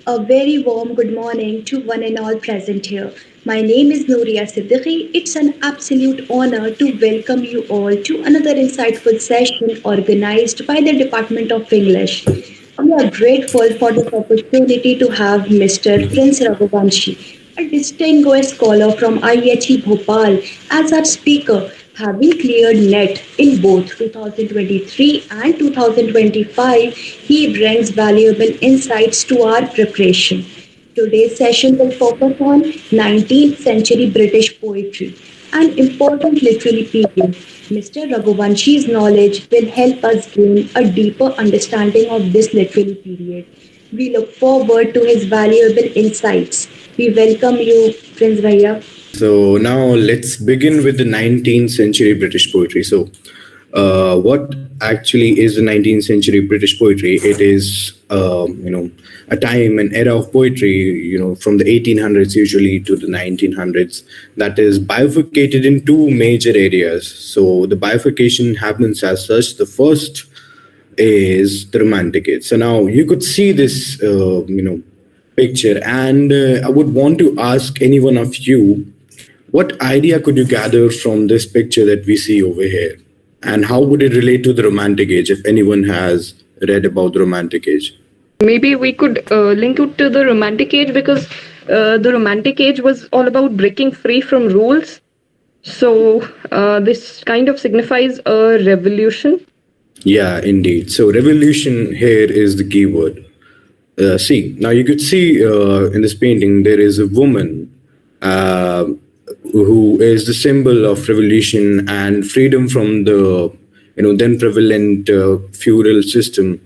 A very warm good morning to one and all present here. My name is Nouria Siddiqui. It's an absolute honor to welcome you all to another insightful session organized by the Department of English. We are grateful for this opportunity to have Mr. Prince Raghuvanshi, a distinguished scholar from I.E.H.E. Bhopal, as our speaker, having cleared NET in both 2023 and 2025. He brings valuable insights to our preparation. Today's session will focus on 19th century British poetry, an important literary period. Mr. Raghuvanshi's knowledge will help us gain a deeper understanding of this literary period. We look forward to his valuable insights. We welcome you, Prince Bhaiya. So now let's begin with the 19th century British poetry. What actually is the 19th century British poetry? It is, a time, an era of poetry, from the 1800s usually to the 1900s, that is bifurcated in two major areas. So the bifurcation happens as such. The first is the Romantic Age. So now you could see this, picture, and I would want to ask any one of you, what idea could you gather from this picture that we see over here? And how would it relate to the Romantic Age if anyone has read about the Romantic Age? Maybe we could link it to the Romantic Age because the Romantic Age was all about breaking free from rules. So this kind of signifies a revolution. Yeah, indeed. So revolution here is the key word. See, now you could see in this painting, there is a woman uh, who is the symbol of revolution and freedom from the, then prevalent feudal system.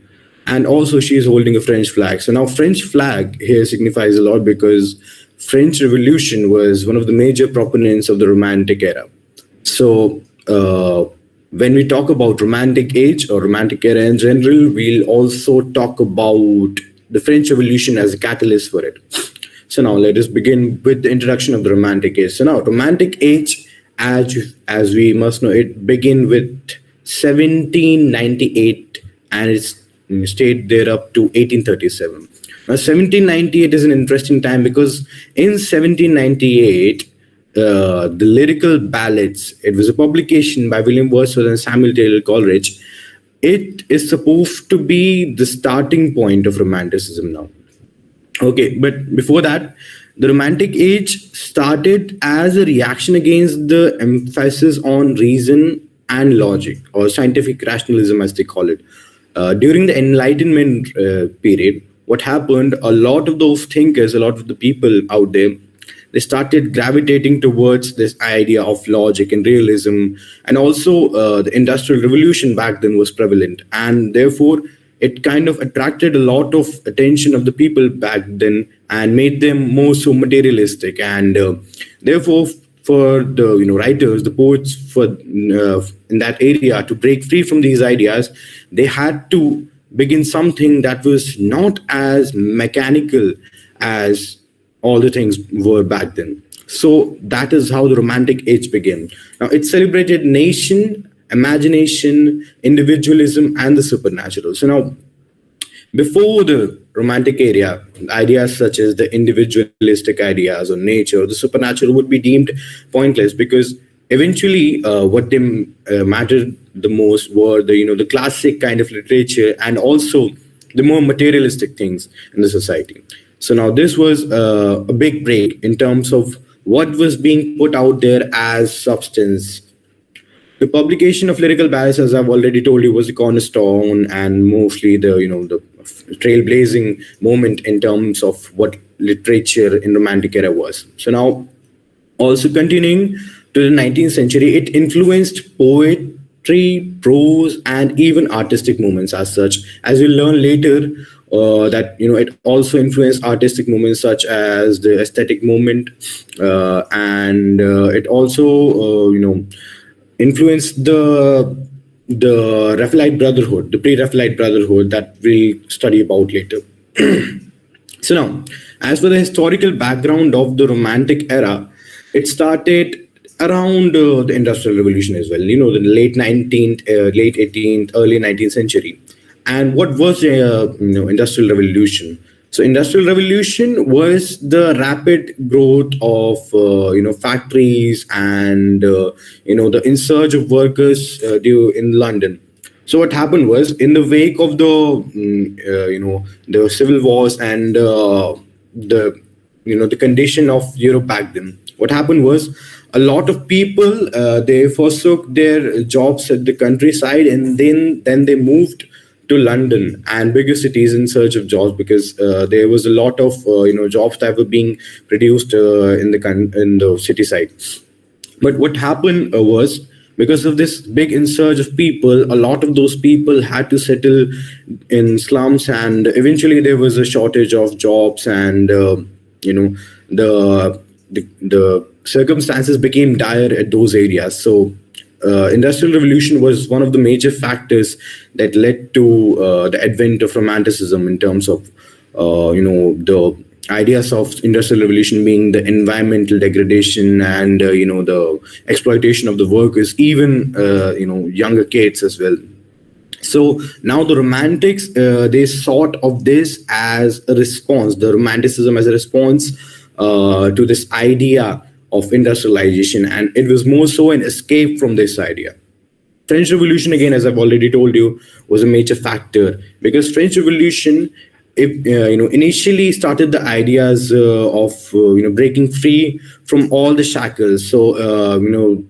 And also she is holding a French flag. So now French flag here signifies a lot because French Revolution was one of the major proponents of the Romantic era. So when we talk about Romantic Age or Romantic era in general, we'll also talk about the French Revolution as a catalyst for it. So now let us begin with the introduction of the Romantic Age. So now Romantic Age, as we must know, it began with 1798 and it stayed there up to 1837. Now 1798 is an interesting time because in 1798, the Lyrical Ballads, it was a publication by William Wordsworth and Samuel Taylor Coleridge. It is supposed to be the starting point of Romanticism now. Okay, but before that, the Romantic Age started as a reaction against the emphasis on reason and logic, or scientific rationalism as they call it. During the Enlightenment period, what happened, a lot of those thinkers, a lot of the people out there, they started gravitating towards this idea of logic and realism. And also the Industrial Revolution back then was prevalent. And therefore, it kind of attracted a lot of attention of the people back then and made them more so materialistic. And therefore, for the writers, the poets for in that area to break free from these ideas, they had to begin something that was not as mechanical as all the things were back then. So that is how the Romantic Age began. Now it celebrated nation, imagination, individualism, and the supernatural. So now, before the Romantic era, ideas such as the individualistic ideas or nature or the supernatural would be deemed pointless because eventually what they mattered the most were the classic kind of literature and also the more materialistic things in the society. So now this was a big break in terms of what was being put out there as substance. The publication of Lyrical Ballads, as I've already told you, was the cornerstone and mostly the trailblazing moment in terms of what literature in Romantic era was. So now, also continuing to the 19th century, it influenced poetry, prose, and even artistic movements as such. As we'll learn later, that it also influenced artistic movements such as the aesthetic movement, and it also influenced the Raphaelite Brotherhood, the pre-Raphaelite Brotherhood that we'll study about later. So now, as for the historical background of the Romantic era, it started around the Industrial Revolution as well. The late 19th, late 18th, early 19th century. And what was the Industrial Revolution? So industrial revolution was the rapid growth of factories and the insurge of workers due in London. So what happened was, in the wake of the civil wars and the the condition of Europe back then, what happened was a lot of people they forsook their jobs at the countryside, and then they moved to London and bigger cities in search of jobs, because there was a lot of jobs that were being produced in the city side. But what happened was, because of this big insurge of people, a lot of those people had to settle in slums, and eventually there was a shortage of jobs, and you know the circumstances became dire at those areas. So industrial revolution was one of the major factors that led to the advent of romanticism, in terms of the ideas of industrial revolution being the environmental degradation and the exploitation of the workers, even younger kids as well. So now the romantics, they thought of this as a response, the romanticism as a response to this idea of industrialization, and it was more so an escape from this idea. French Revolution, again, as I've already told you, was a major factor, because French Revolution, initially started the ideas of breaking free from all the shackles. So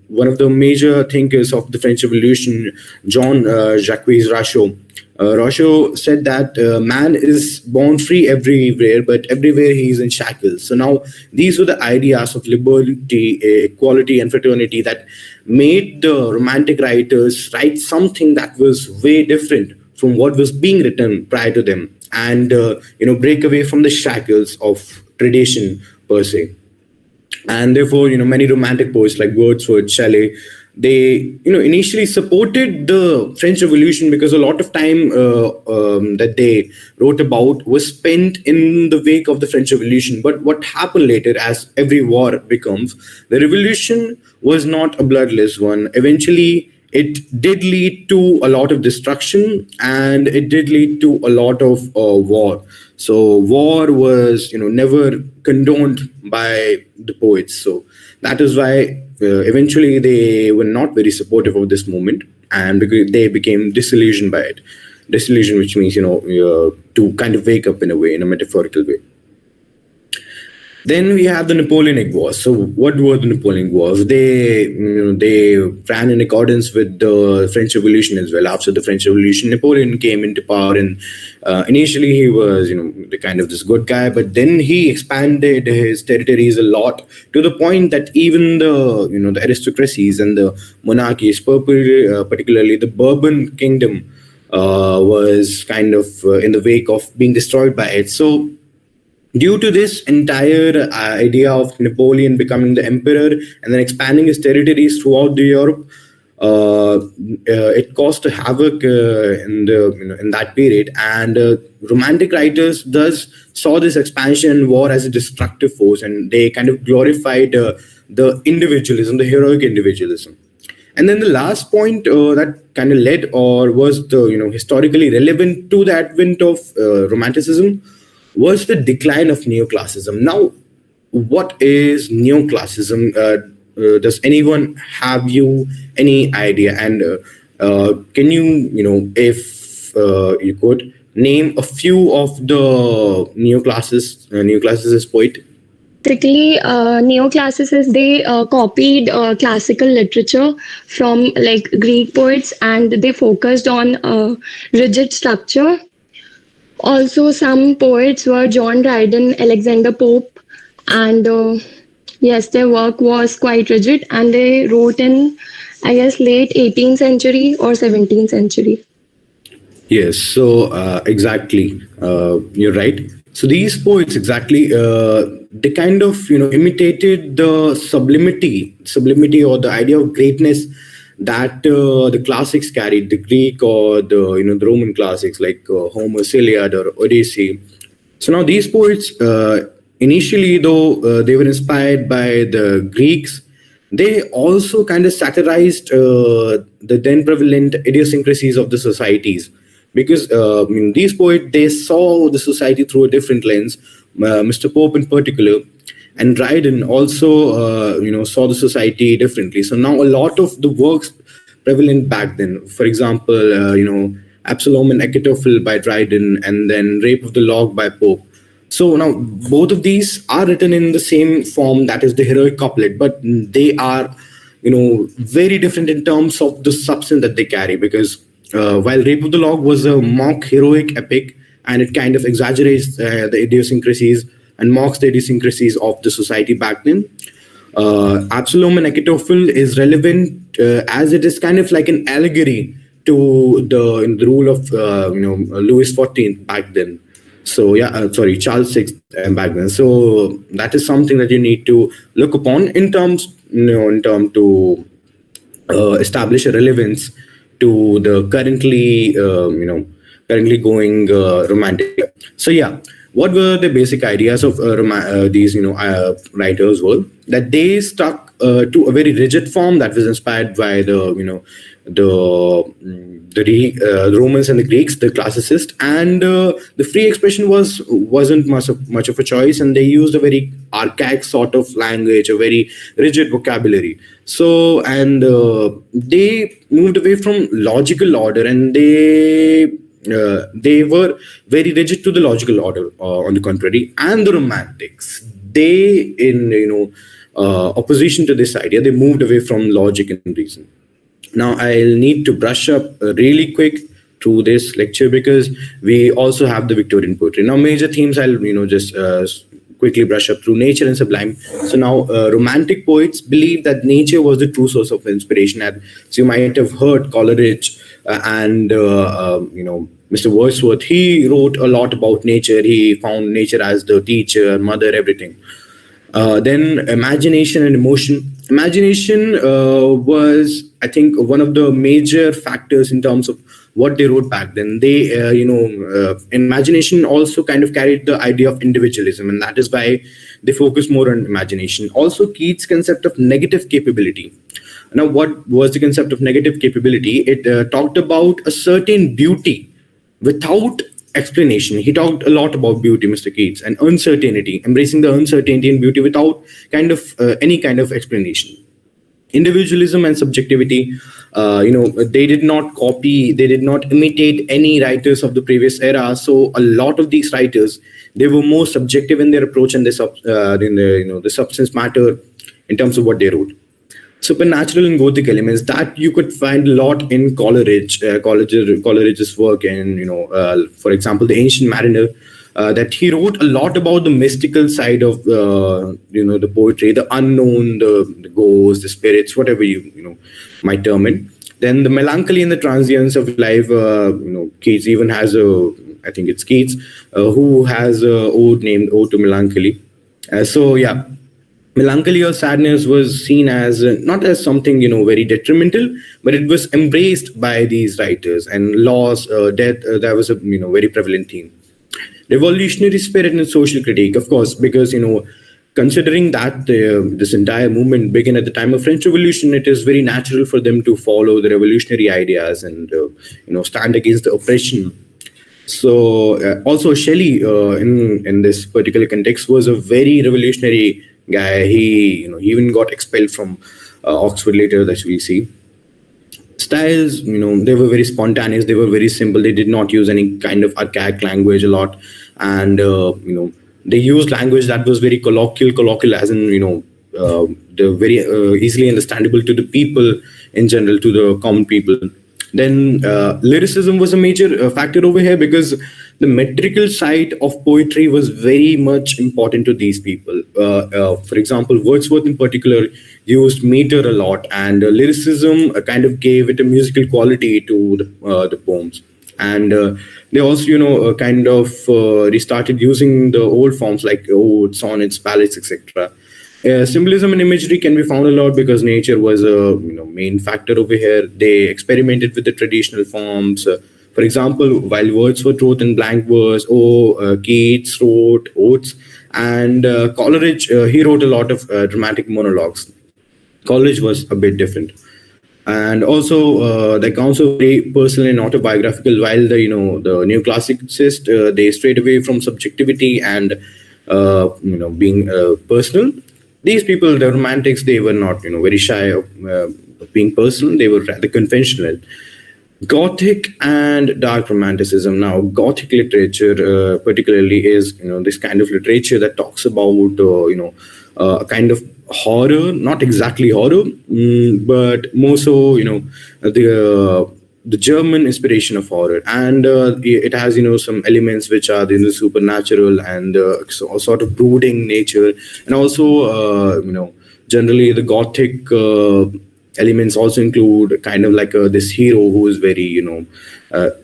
one of the major thinkers of the French Revolution, Jean Jacques Rousseau. Rousseau said that man is born free everywhere, but everywhere he is in shackles. So now these were the ideas of liberty, equality, and fraternity that made the Romantic writers write something that was way different from what was being written prior to them, and break away from the shackles of tradition per se. And therefore many romantic poets like Wordsworth, Shelley, they initially supported the French Revolution, because a lot of time that they wrote about was spent in the wake of the French Revolution. But what happened later, as every war becomes, the revolution was not a bloodless one. Eventually it did lead to a lot of destruction, and it did lead to a lot of war. So war was never condoned by the poets. So that is why eventually they were not very supportive of this movement, and because they became disillusioned by it. Disillusion, which means to kind of wake up in a way, in a metaphorical way. Then we have the Napoleonic Wars. So what were the Napoleonic Wars? They ran in accordance with the French Revolution as well. After the French Revolution, Napoleon came into power, and initially he was the kind of this good guy, but then he expanded his territories a lot, to the point that even the aristocracies and the monarchies, particularly the Bourbon kingdom, was kind of in the wake of being destroyed by it. So due to this entire idea of Napoleon becoming the emperor and then expanding his territories throughout the Europe, it caused a havoc in the in that period. And Romantic writers thus saw this expansion and war as a destructive force, and they kind of glorified the individualism, the heroic individualism. And then the last point that kind of led, or was the historically relevant to the advent of Romanticism, was the decline of neoclassicism. Now, what is neoclassicism? Does anyone have you any idea? And can if you could name a few of the neoclassicist poet? Basically, neoclassicists, they copied classical literature from like Greek poets, and they focused on rigid structure. Also, some poets were John Dryden, Alexander Pope, and yes, their work was quite rigid, and they wrote in, I guess, late 18th century or 17th century. Yes, so exactly, you're right. So these poets exactly they kind of imitated the sublimity or the idea of greatness that the classics carried, the Greek or the the Roman classics like Homer's Iliad or Odyssey. So now these poets, initially though they were inspired by the Greeks, they also kind of satirized the then prevalent idiosyncrasies of the societies. because I mean, these poets, they saw the society through a different lens. Mr. Pope in particular, and Dryden also saw the society differently. So now a lot of the works prevalent back then, for example, Absalom and Achitophel by Dryden, and then Rape of the Lock by Pope. So now both of these are written in the same form, that is the heroic couplet, but they are very different in terms of the substance that they carry, because while Rape of the Log was a mock heroic epic, and it kind of exaggerates the idiosyncrasies and mocks the idiosyncrasies of the society back then, Absalom and Achitophel is relevant as it is kind of like an allegory to the rule of Louis XIV back then. So yeah, sorry, Charles VI back then. So that is something that you need to look upon in terms, in terms to establish a relevance to the currently going romantic. So yeah, what were the basic ideas of these writers were that they stuck to a very rigid form that was inspired by the Romans and the Greeks, the classicists, and the free expression wasn't much of a choice, and they used a very archaic sort of language, a very rigid vocabulary. So, and they moved away from logical order, and they were very rigid to the logical order. On the contrary, and the Romantics, they in opposition to this idea, they moved away from logic and reason. Now, I'll need to brush up really quick through this lecture because we also have the Victorian poetry. Now, major themes I'll just quickly brush up through: nature and sublime. So now, Romantic poets believe that nature was the true source of inspiration. As you might have heard, Coleridge and Mr. Wordsworth, he wrote a lot about nature. He found nature as the teacher, mother, everything. Then imagination and emotion. Imagination was, I think, one of the major factors in terms of what they wrote back then. They, imagination also kind of carried the idea of individualism, and that is why they focus more on imagination. Also, Keats' concept of negative capability. Now, what was the concept of negative capability? It talked about a certain beauty without explanation. He talked a lot about beauty, Mr. Keats, and uncertainty, embracing the uncertainty and beauty without kind of any kind of explanation. Individualism and subjectivity, they did not copy, they did not imitate any writers of the previous era. So a lot of these writers, they were more subjective in their approach, and the substance matter in terms of what they wrote. Supernatural and Gothic elements that you could find a lot in Coleridge's work, and for example, the Ancient Mariner, that he wrote a lot about the mystical side of the poetry, the unknown, the ghosts, the spirits, whatever you might term it. Then the melancholy and the transience of life. Keats even has I think it's Keats who has a ode named Ode to Melancholy. So yeah. Melancholy or sadness was seen as not as something very detrimental, but it was embraced by these writers. And loss, death, that was a very prevalent theme. Revolutionary spirit and social critique, of course, because considering that this entire movement began at the time of French Revolution, it is very natural for them to follow the revolutionary ideas and stand against the oppression. So also Shelley, in this particular context, was a very revolutionary guy. He he even got expelled from Oxford later, that we see. Styles, they were very spontaneous, they were very simple, they did not use any kind of archaic language a lot, and they used language that was very colloquial as in the very easily understandable to the people in general, to the common people. Then lyricism was a major factor over here, because the metrical side of poetry was very much important to these people. For example, Wordsworth in particular used meter a lot, and lyricism kind of gave it a musical quality to the poems. And they also, kind of restarted using the old forms like odes, sonnets, ballads, etc. Symbolism and imagery can be found a lot because nature was a main factor over here. They experimented with the traditional forms. For example, while Wordsworth wrote in blank verse, Keats wrote odes, and Coleridge, he wrote a lot of dramatic monologues. Coleridge was a bit different. and also the accounts are very personal and autobiographical. While the the neoclassicists, they strayed away from subjectivity and being personal. These people, the romantics, they were not very shy of being personal. They were rather conventional. Gothic and dark romanticism. Now, Gothic literature, particularly, is this kind of literature that talks about a kind of horror, not exactly horror, but more so the German inspiration of horror, and it has some elements which are the supernatural and sort of brooding nature, and also generally the Gothic. Elements also include kind of like this hero who is very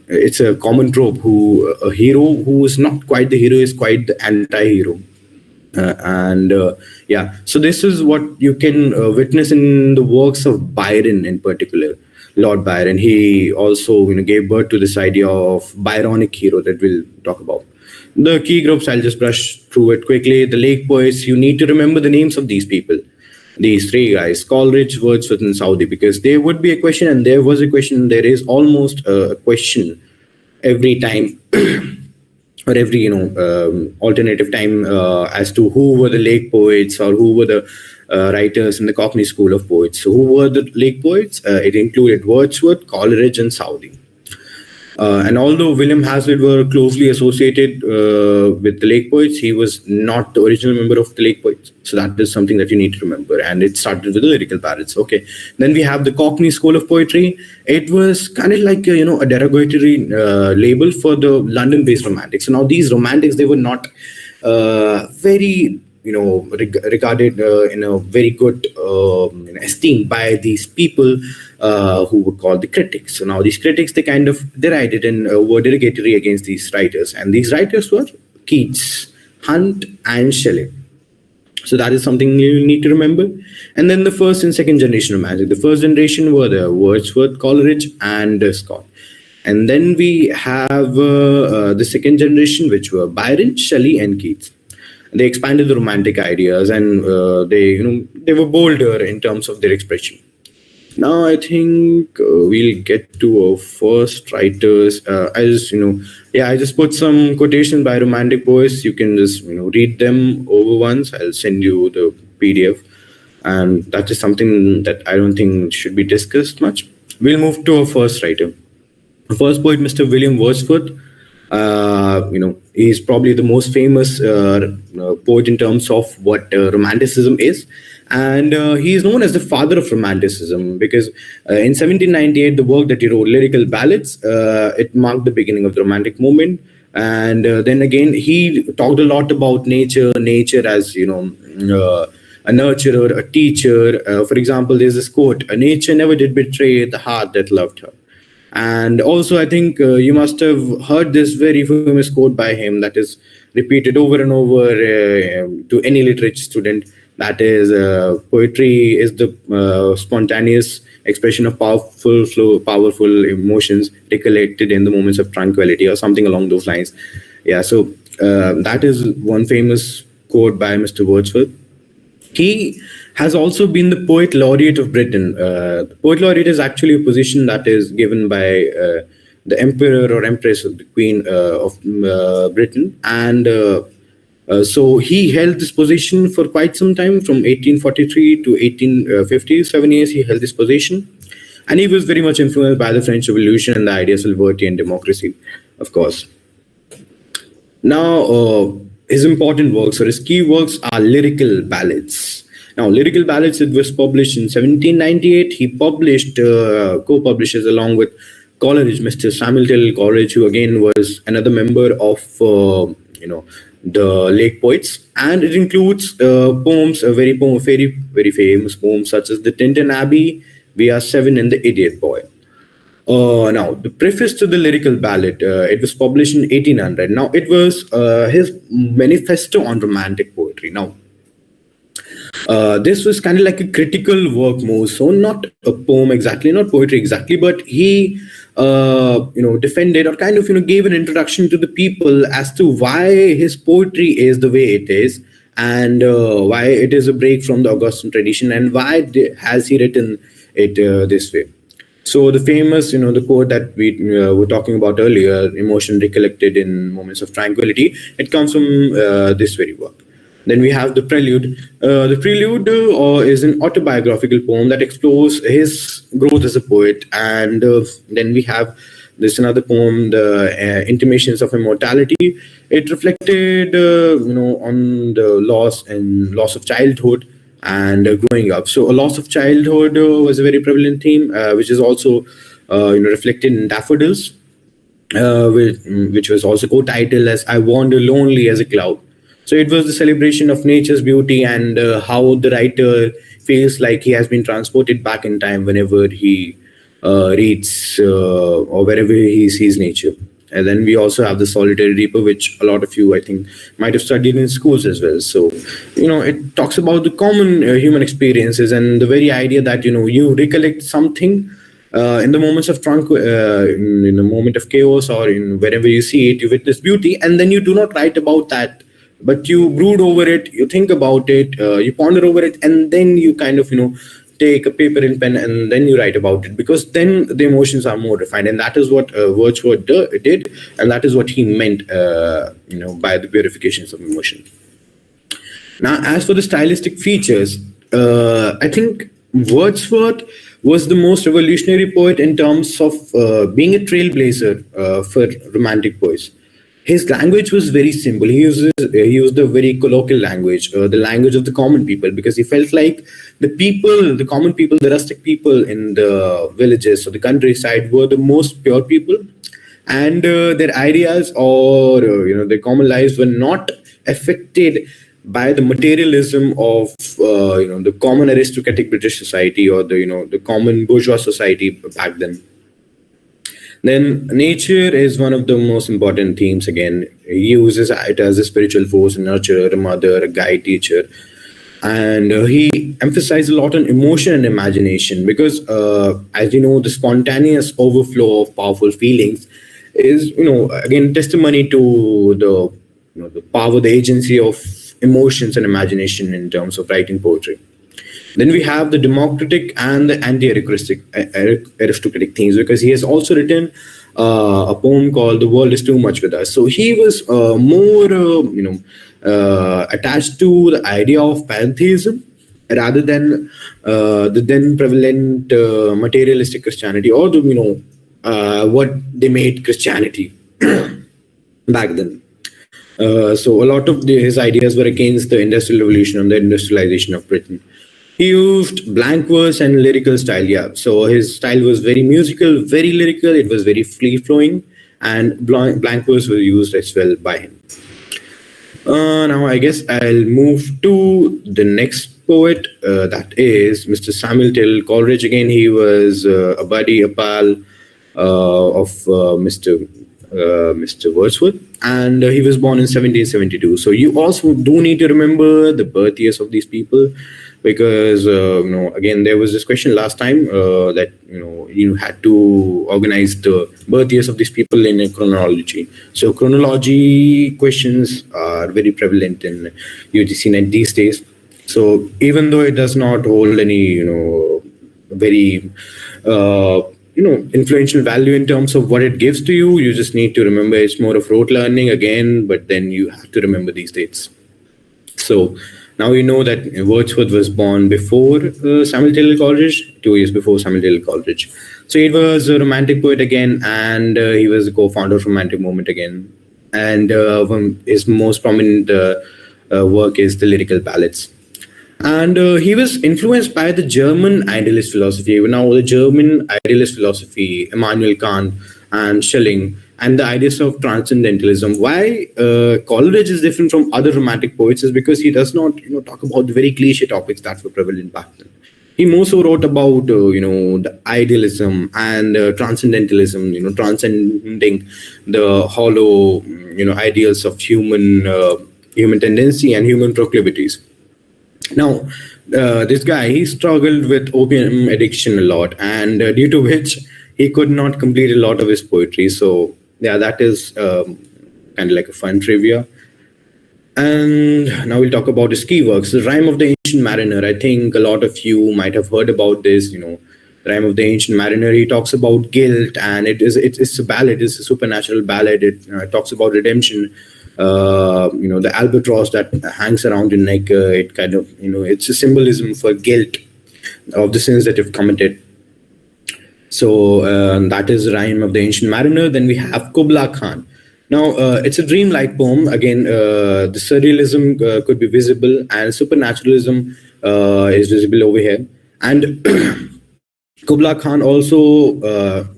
it's a common trope, who a hero who is not quite the hero is quite the anti-hero. And yeah, so this is what you can witness in the works of Byron in particular. Lord Byron, he also gave birth to this idea of Byronic hero that we'll talk about. The key groups, I'll just brush through it quickly. The Lake Poets, you need to remember the names of these people, these three guys: Coleridge, Wordsworth, and Southey, because there would be a question, and there was a question. There is almost a question every time, or every alternative time, as to who were the Lake Poets, or who were the writers in the Cockney School of Poets. So, who were the Lake Poets? It included Wordsworth, Coleridge, and Southey. And although William Hazlitt were closely associated with the Lake Poets, he was not the original member of the Lake Poets. So that is something that you need to remember. And it started with the lyrical ballads. Okay. Then we have the Cockney School of Poetry. It was kind of like a derogatory label for the London-based romantics. So now these romantics, they were not very regarded in a very good esteem by these people who were called the critics. So now these critics, they kind of derided and were derogatory against these writers. And these writers were Keats, Hunt, and Shelley. So that is something you need to remember. And then the first and second generation of magic. The first generation were the Wordsworth, Coleridge, and Scott. And then we have the second generation, which were Byron, Shelley, and Keats. They expanded the romantic ideas, and they were bolder in terms of their expression. Now I think we'll get to our first writers. I just put some quotations by romantic poets. You can just read them over once. I'll send you the PDF, and that is something that I don't think should be discussed much. We'll move to our first writer. The first poet, Mr. William Wordsworth. He's probably the most famous poet in terms of what romanticism is. And he is known as the father of romanticism because in 1798, the work that he wrote, Lyrical Ballads, it marked the beginning of the Romantic movement. And then again, he talked a lot about nature as, a nurturer, a teacher. For example, there's this quote: "Nature never did betray the heart that loved her." And also, I think you must have heard this very famous quote by him that is repeated over and over to any literature student. That is, poetry is the spontaneous expression of powerful emotions recollected in the moments of tranquility, or something along those lines. Yeah, so that is one famous quote by Mr. Wordsworth. He has also been the Poet Laureate of Britain. The Poet Laureate is actually a position that is given by the Emperor or Empress of the Queen of Britain. And so he held this position for quite some time, from 1843 to 1850, 7 years he held this position. And he was very much influenced by the French Revolution and the ideas of liberty and democracy, of course. Now, his important works, or his key works, are Lyrical Ballads. Now, Lyrical Ballads, it was published in 1798. He published, co-publishes along with Coleridge, Mr. Samuel Taylor Coleridge, who again was another member of, the Lake Poets. And it includes poems, very famous poems such as The Tinton Abbey, We Are Seven, and The Idiot Boy. Now, the preface to the Lyrical Ballad, it was published in 1800. Now, it was his manifesto on romantic poetry. Now, this was kind of like a critical work more so, not a poem exactly, not poetry exactly, but he, defended or kind of, gave an introduction to the people as to why his poetry is the way it is, and why it is a break from the Augustan tradition, and why has he written it this way. So the famous, the quote that we were talking about earlier, emotion recollected in moments of tranquility, it comes from this very work. Then we have the prelude. The prelude is an autobiographical poem that explores his growth as a poet. And then we have this another poem, the Intimations of Immortality. It reflected, on the loss of childhood and growing up. So a loss of childhood was a very prevalent theme, which is also, reflected in Daffodils, which was also co-titled as "I Wander Lonely as a Cloud." So it was the celebration of nature's beauty and how the writer feels like he has been transported back in time whenever he reads or wherever he sees nature. And then we also have the solitary reaper, which a lot of you, I think, might have studied in schools as well. So, it talks about the common human experiences and the very idea that, you recollect something in the moments of in the moment of chaos, or in wherever you see it, you witness beauty, and then you do not write about that, but you brood over it, you think about it, you ponder over it, and then you kind of, take a paper and pen and then you write about it, because then the emotions are more refined, and that is what Wordsworth did, and that is what he meant, by the purifications of emotion. Now, as for the stylistic features, I think Wordsworth was the most revolutionary poet in terms of being a trailblazer for romantic poets. His language was very simple. He used a very colloquial language, the language of the common people, because he felt like the common people, the rustic people in the villages or the countryside were the most pure people, and their ideas or their common lives were not affected by the materialism of the common aristocratic British society, or the common bourgeois society back then. Then nature is one of the most important themes again. He uses it as a spiritual force, a nurturer, a mother, a guide, teacher. And he emphasized a lot on emotion and imagination, because, as you know, the spontaneous overflow of powerful feelings is, again, testimony to the power, the agency of emotions and imagination in terms of writing poetry. Then we have the democratic and the anti-aristocratic themes, because he has also written a poem called "The World Is Too Much with Us." So he was more, attached to the idea of pantheism rather than the then prevalent materialistic Christianity, or what they made Christianity back then. So a lot of his ideas were against the Industrial Revolution and the industrialization of Britain. He used blank verse and lyrical style. Yeah, so his style was very musical, very lyrical. It was very free flowing, and blank verse was used as well by him. Now I guess I'll move to the next poet. That is Mr. Samuel Taylor Coleridge. Again, he was a buddy, a pal of Mr. Wordsworth, and he was born in 1772. So you also do need to remember the birth years of these people, because again, there was this question last time that you had to organize the birth years of these people in a chronology. So chronology questions are very prevalent in UGC NET these days. So even though it does not hold any very influential value in terms of what it gives to you, you just need to remember it's more of rote learning again, but then you have to remember these dates. So now you know that Wordsworth was born before Samuel Taylor Coleridge, 2 years before Samuel Taylor Coleridge. So he was a romantic poet again, and he was a co-founder of Romantic Movement again. And his most prominent work is the lyrical ballads. And he was influenced by the German idealist philosophy. Now, the German idealist philosophy, Immanuel Kant and Schelling, and the ideas of transcendentalism. Why Coleridge is different from other romantic poets is because he does not, talk about the very cliche topics that were prevalent back then. He more so wrote about, the idealism and transcendentalism, transcending the hollow, ideals of human tendency and human proclivities. Now, this guy, he struggled with opium addiction a lot, and due to which he could not complete a lot of his poetry. So, yeah, that is kind of like a fun trivia. And now we'll talk about his key works. The Rime of the Ancient Mariner. I think a lot of you might have heard about this. Rhyme of the Ancient Mariner, he talks about guilt, and it's a ballad, it's a supernatural ballad. It talks about redemption. The albatross that hangs around your neck. It kind of, it's a symbolism for guilt of the sins that you've committed. So that is Rhyme of the Ancient Mariner. Then we have Kubla Khan. Now, it's a dreamlike poem. Again, the surrealism could be visible, and supernaturalism is visible over here. And Kubla Khan also,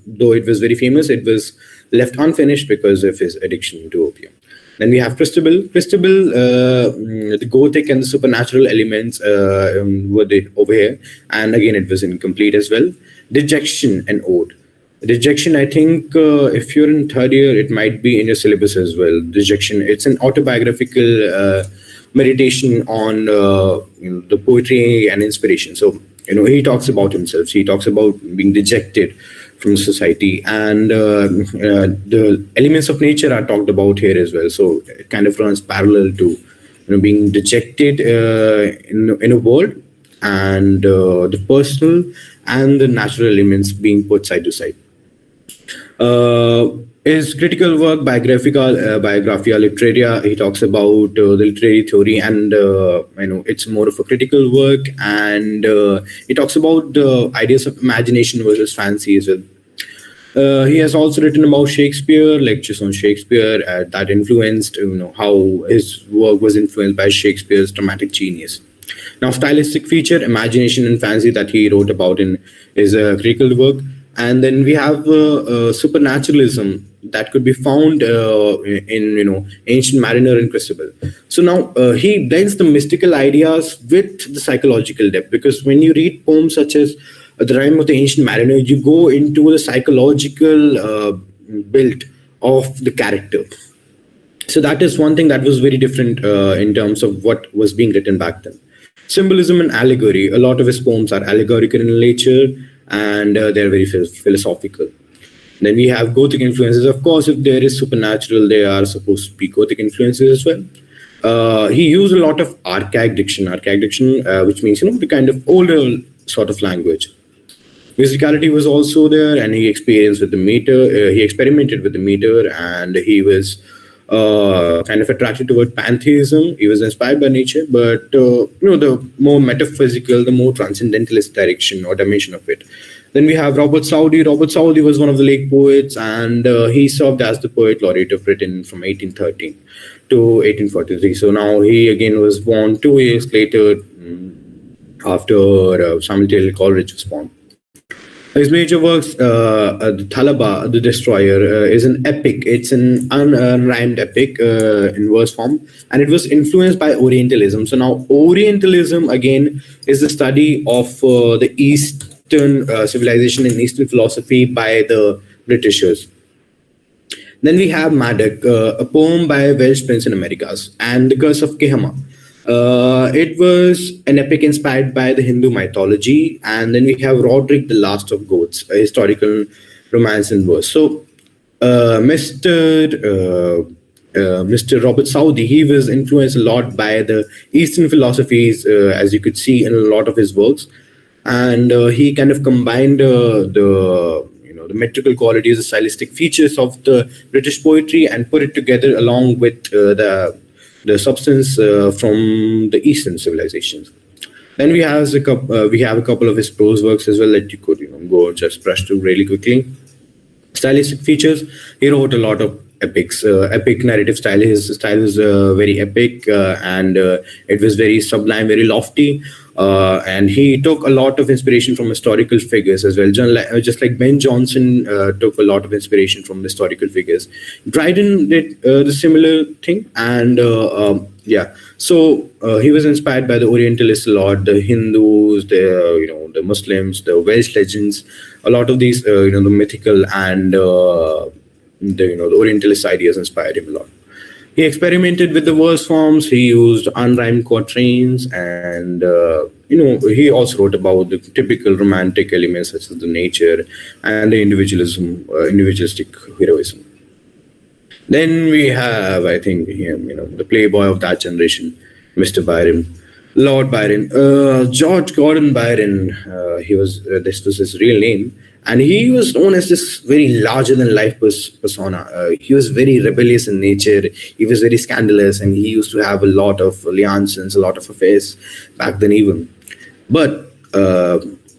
though it was very famous, it was left unfinished because of his addiction to opium. Then we have Christabel. Christabel, the Gothic and the supernatural elements were over here. And again, it was incomplete as well. Dejection and Ode. Dejection, I think if you're in third year, it might be in your syllabus as well. Dejection, it's an autobiographical meditation on the poetry and inspiration. So, he talks about himself. He talks about being dejected from society, and the elements of nature are talked about here as well. So it kind of runs parallel to being dejected in a world, and the personal and the natural elements being put side to side. His critical work, Biographia Literaria, he talks about the literary theory, and it's more of a critical work, and he talks about the ideas of imagination versus fancy as well. He has also written about Shakespeare, lectures on Shakespeare that influenced, how his work was influenced by Shakespeare's dramatic genius. Now, stylistic feature, imagination and fancy that he wrote about in his critical work. And then we have supernaturalism that could be found in Ancient Mariner and Christabel. So now he blends the mystical ideas with the psychological depth, because when you read poems such as The Rhyme of the Ancient Mariner, you go into the psychological build of the character. So that is one thing that was very different in terms of what was being written back then. Symbolism and allegory. A lot of his poems are allegorical in nature, and they're very philosophical. Then we have Gothic influences. Of course, if there is supernatural, there are supposed to be Gothic influences as well. He used a lot of archaic diction, which means the kind of older sort of language. Musicality was also there, and he experienced with the meter. He experimented with the meter, and he was kind of attracted toward pantheism. He was inspired by nature, but the more metaphysical, the more transcendentalist direction or dimension of it. Then we have Robert Southey. Robert Southey was one of the lake poets, and he served as the poet laureate of Britain from 1813 to 1843. So now he again was born 2 years later, after Samuel Taylor Coleridge was born. His major works, the Thalaba, the Destroyer, is an epic. It's an unrhymed epic in verse form, and it was influenced by Orientalism. So now Orientalism, again, is the study of the Eastern civilization and Eastern philosophy by the Britishers. Then we have Madoc, a poem by a Welsh prince in Americas, and The Curse of Kehama. It was an epic inspired by the Hindu mythology. And then we have Roderick, the Last of Goths, a historical romance in verse. So Mr. Robert Southey, he was influenced a lot by the Eastern philosophies, as you could see in a lot of his works. And he kind of combined the metrical qualities, the stylistic features of the British poetry, and put it together along with the substance from the Eastern civilizations. Then we have a couple of his prose works as well that you could go just brush through really quickly. Stylistic features: he wrote a lot of epics, epic narrative style. His style was very epic, and it was very sublime, very lofty. And he took a lot of inspiration from historical figures as well. Just like Ben Jonson took a lot of inspiration from historical figures. Dryden did the similar thing, and so he was inspired by the Orientalists a lot, the Hindus, the Muslims, the Welsh legends. A lot of these, the mythical and the Orientalist ideas inspired him a lot. He experimented with the verse forms. He used unrhymed quatrains, and he also wrote about the typical romantic elements such as the nature and the individualistic heroism. Then we have, I think, him, the playboy of that generation, Mr. Byron. Lord Byron, George Gordon Byron. He was this was his real name, and he was known as this very larger than life persona. He was very rebellious in nature. He was very scandalous, and he used to have a lot of alliances, a lot of affairs back then, even. But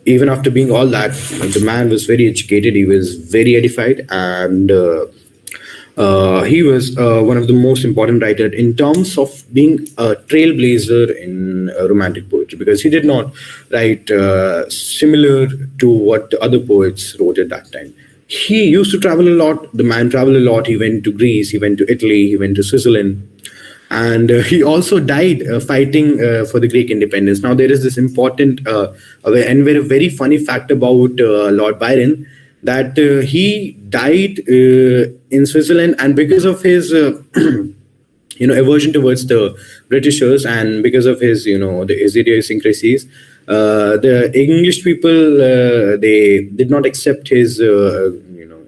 even after being all that, the man was very educated. He was very edified, and he was one of the most important writers in terms of being a trailblazer in romantic poetry, because he did not write similar to what the other poets wrote at that time. He used to travel a lot. The man traveled a lot. He went to Greece, he went to Italy, he went to Switzerland, and he also died fighting for the Greek independence. Now, there is this important and very funny fact about Lord Byron, that he died in Switzerland, and because of his aversion towards the Britishers, and because of his his idiosyncrasies, the English people, they did not accept his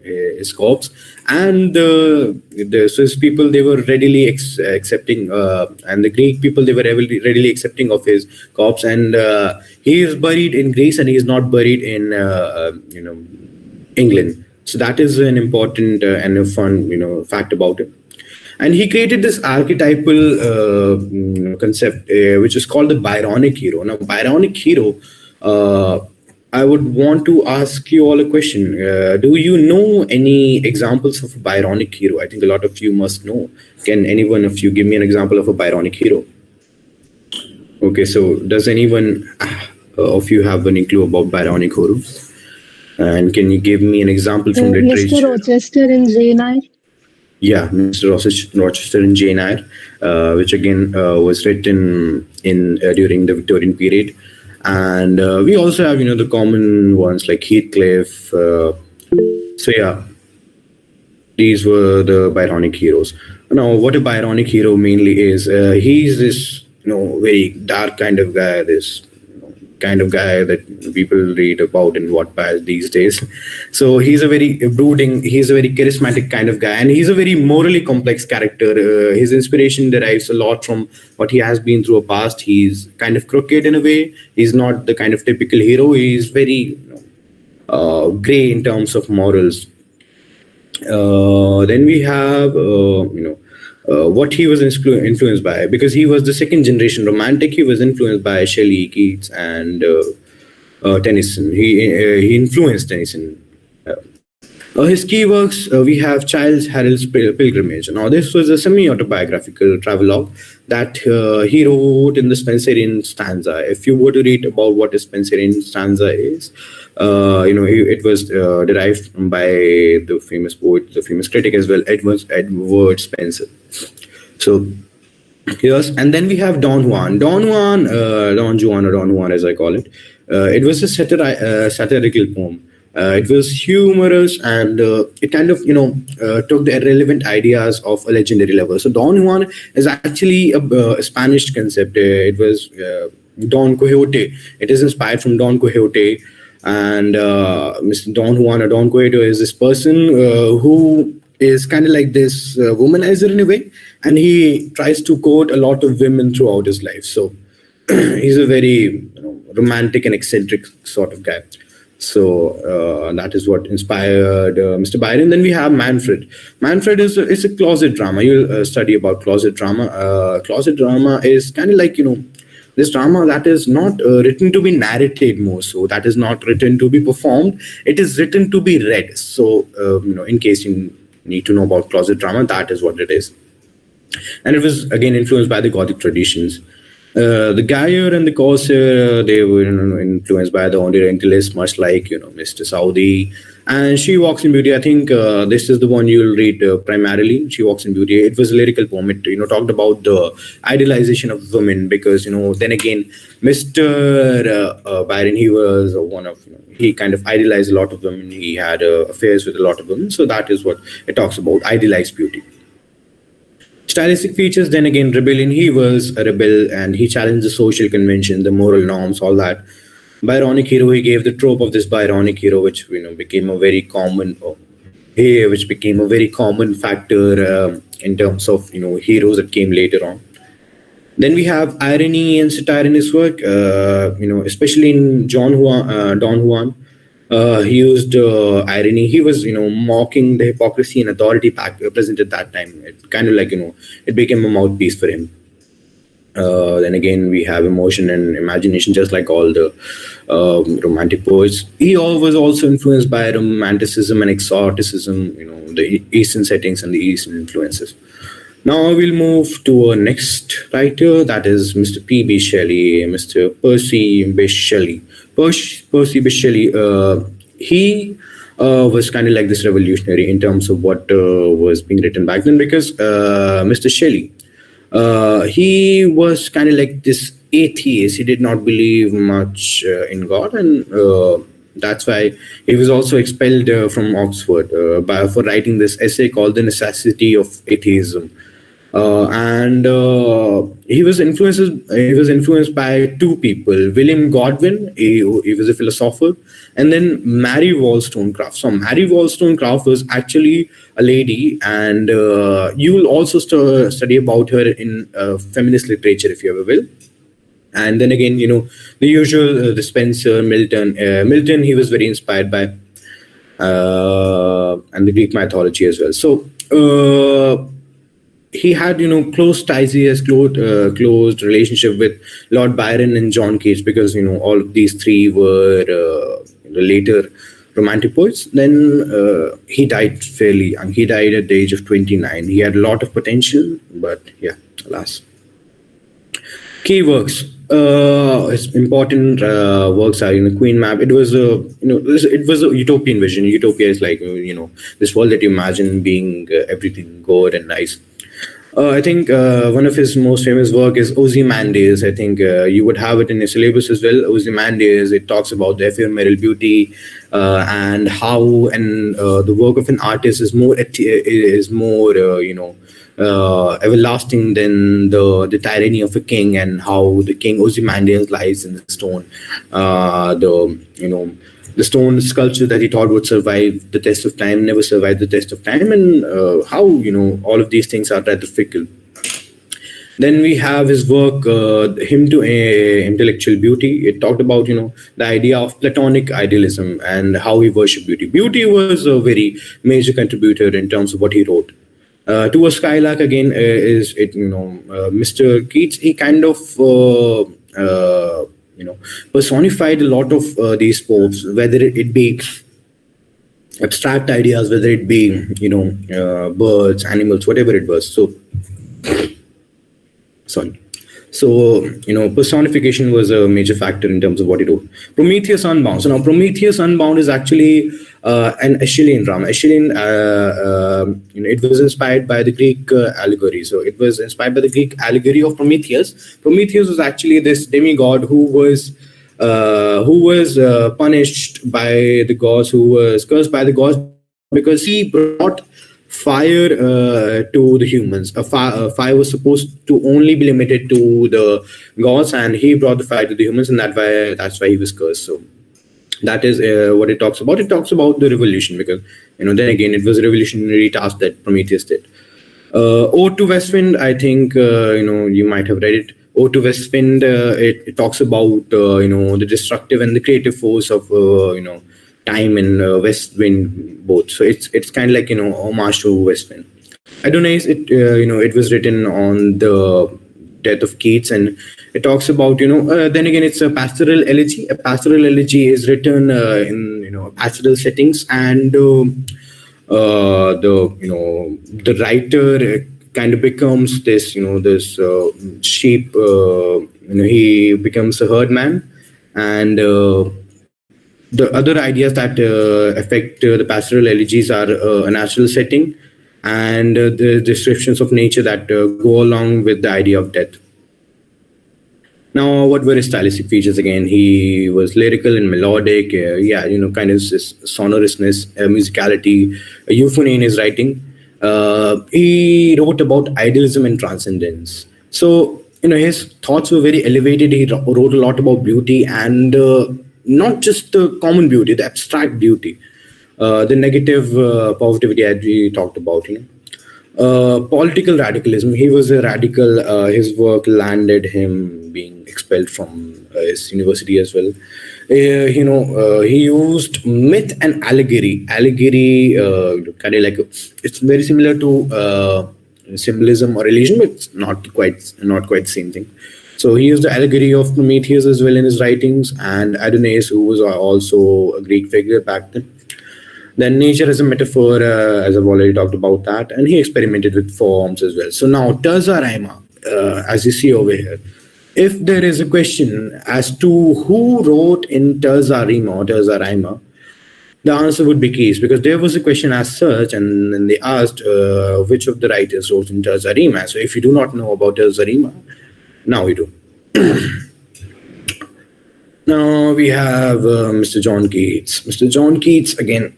his corpse, and the Swiss people, they were readily accepting, and the Greek people, they were readily accepting of his corpse, and he is buried in Greece, and he is not buried in England. So that is an important and a fun fact about it. And he created this archetypal concept, which is called the Byronic hero. Now, Byronic hero, I would want to ask you all a question. Do you know any examples of a Byronic hero? I think a lot of you must know. Can anyone of you give me an example of a Byronic hero? Okay, so does anyone of you have any clue about Byronic hero? And can you give me an example from literature? Mr. Rochester in Jane Eyre. Yeah, Mr. Rochester in Jane Eyre, which again was written in during the Victorian period. And we also have, the common ones like Heathcliff. So yeah, these were the Byronic heroes. Now, what a Byronic hero mainly is, he's this, very dark kind of guy, this kind of guy that people read about in Wattpad these days. So he's a very brooding, he's a very charismatic kind of guy, and he's a very morally complex character. His inspiration derives a lot from what he has been through a past. He's kind of crooked in a way. He's not the kind of typical hero. He's very gray in terms of morals. Then we have, what he was influenced by, because he was the second generation romantic. He was influenced by Shelley, Keats, and Tennyson. He influenced Tennyson. His key works, we have Childe Harold's Pilgrimage. Now, this was a semi-autobiographical travelogue that he wrote in the Spenserian stanza. If you were to read about what a Spenserian stanza is, it was derived by the famous poet, the famous critic as well, Edward Spencer. So, yes, and then we have Don Juan. Don Juan, or Don Juan as I call it. It was a satirical poem. It was humorous, and it kind of took the irrelevant ideas of a legendary lover. So Don Juan is actually a Spanish concept. It was Don Quixote. It is inspired from Don Quixote, and Mr. Don Juan or Don Quixote is this person who is kind of like this womanizer in a way, and he tries to court a lot of women throughout his life. So he's a very romantic and eccentric sort of guy. So that is what inspired Mr. Byron. Then we have Manfred. Manfred is a closet drama. You'll study about closet drama. Closet drama is kind of like, this drama that is not written to be narrated more. So that is not written to be performed. It is written to be read. So, in case you need to know about closet drama, that is what it is. And it was, again, influenced by the Gothic traditions. The Gayer and the Corsair, they were influenced by the Orientalists, much like Mr. Saudi. And She Walks in Beauty, I think this is the one you'll read primarily. She Walks in Beauty. It was a lyrical poem. It talked about the idealization of women, because then again, Mr. Byron, he was one of he kind of idealized a lot of women. He had affairs with a lot of women. So that is what it talks about, idealized beauty. Stylistic features, then again, rebellion. He was a rebel, and he challenged the social convention, the moral norms, all that. Byronic hero, he gave the trope of this Byronic hero, which became a very common, which became a very common factor in terms of heroes that came later on. Then we have irony and satire in his work, especially in Don Juan. He used irony. He was, mocking the hypocrisy and authority present at that time. It kind of like, it became a mouthpiece for him. Then again, we have emotion and imagination, just like all the romantic poets. He was also influenced by romanticism and exoticism, the Eastern settings and the Eastern influences. Now we'll move to our next writer, that is Mr. P.B. Shelley, Mr. Percy Bysshe Shelley. Percy Bysshe Shelley, he was kind of like this revolutionary in terms of what was being written back then, because Mr. Shelley, he was kind of like this atheist. He did not believe much in God, and that's why he was also expelled from Oxford for writing this essay called "The Necessity of Atheism." And he was influenced by two people: William Godwin, he was a philosopher, and then Mary Wollstonecraft. So Mary Wollstonecraft was actually a lady, and you will also study about her in feminist literature if you ever will. And then again, the usual, the Spencer, Milton, he was very inspired by, and the Greek mythology as well. So he had, close ties, he has closed relationship with Lord Byron and John Keats, because, all of these three were the later romantic poets. Then he died fairly young. He died at the age of 29. He had a lot of potential, but yeah, alas. Key works. His important works are, Queen Mab. It was a, it was a utopian vision. Utopia is like, this world that you imagine being everything good and nice. I think one of his most famous work is Ozymandias. I think you would have it in your syllabus as well. Ozymandias. It talks about the ephemeral beauty and how the work of an artist is more everlasting than the tyranny of a king, and how the king Ozymandias lies in the stone. The stone sculpture that he thought would survive the test of time never survived the test of time, and how all of these things are rather fickle. Then we have his work, Hymn to Intellectual Beauty. It talked about the idea of Platonic idealism and how he worshipped beauty. Beauty was a very major contributor in terms of what he wrote. To a Skylark again is it Mr. Keats. He kind of personified a lot of these popes, whether it be abstract ideas, whether it be birds, animals, whatever it was. So personification was a major factor in terms of what he wrote. Prometheus Unbound. So now Prometheus Unbound is actually an Aeschylean drama. Aeschylean, it was inspired by the Greek allegory. So it was inspired by the Greek allegory of Prometheus. Prometheus was actually this demigod who was punished by the gods, who was cursed by the gods because he brought fire to the humans. Fire was supposed to only be limited to the gods, and he brought the fire to the humans, and that's why he was cursed. So that is what it talks about. It talks about the revolution, because then again, it was a revolutionary task that Prometheus did. Ode to Westwind, I think you might have read it. Ode to Westwind, it talks about the destructive and the creative force of time and West Wind both. So it's kind of like homage to West Wind. Adonis, it was written on the death of Keats, and it talks about then again, it's a pastoral elegy. A pastoral elegy is written in pastoral settings, and the writer kind of becomes this this sheep. He becomes a herdman, and the other ideas that affect the pastoral elegies are a natural setting and the descriptions of nature that go along with the idea of death. Now, what were his stylistic features again? He was lyrical and melodic, kind of this sonorousness, musicality, euphony in his writing. He wrote about idealism and transcendence. So, his thoughts were very elevated. He wrote a lot about beauty, and not just the common beauty, the abstract beauty, the negative positivity that we talked about. Political radicalism. He was a radical. His work landed him being expelled from his university as well. He used myth and allegory. Allegory, kind of like it's very similar to symbolism or religion, but it's not quite the same thing. So he used the allegory of Prometheus as well in his writings, and Adonais, who was also a Greek figure back then. Then nature as a metaphor, as I've already talked about that, and he experimented with forms as well. So now Terza Rima, as you see over here, if there is a question as to who wrote in Terza Rima or Terza Rima, the answer would be Keys, because there was a question as such, and then they asked which of the writers wrote in Terza Rima. So if you do not know about Terza Rima, now you do. Now we have Mr. John Keats. Mr. John Keats, again,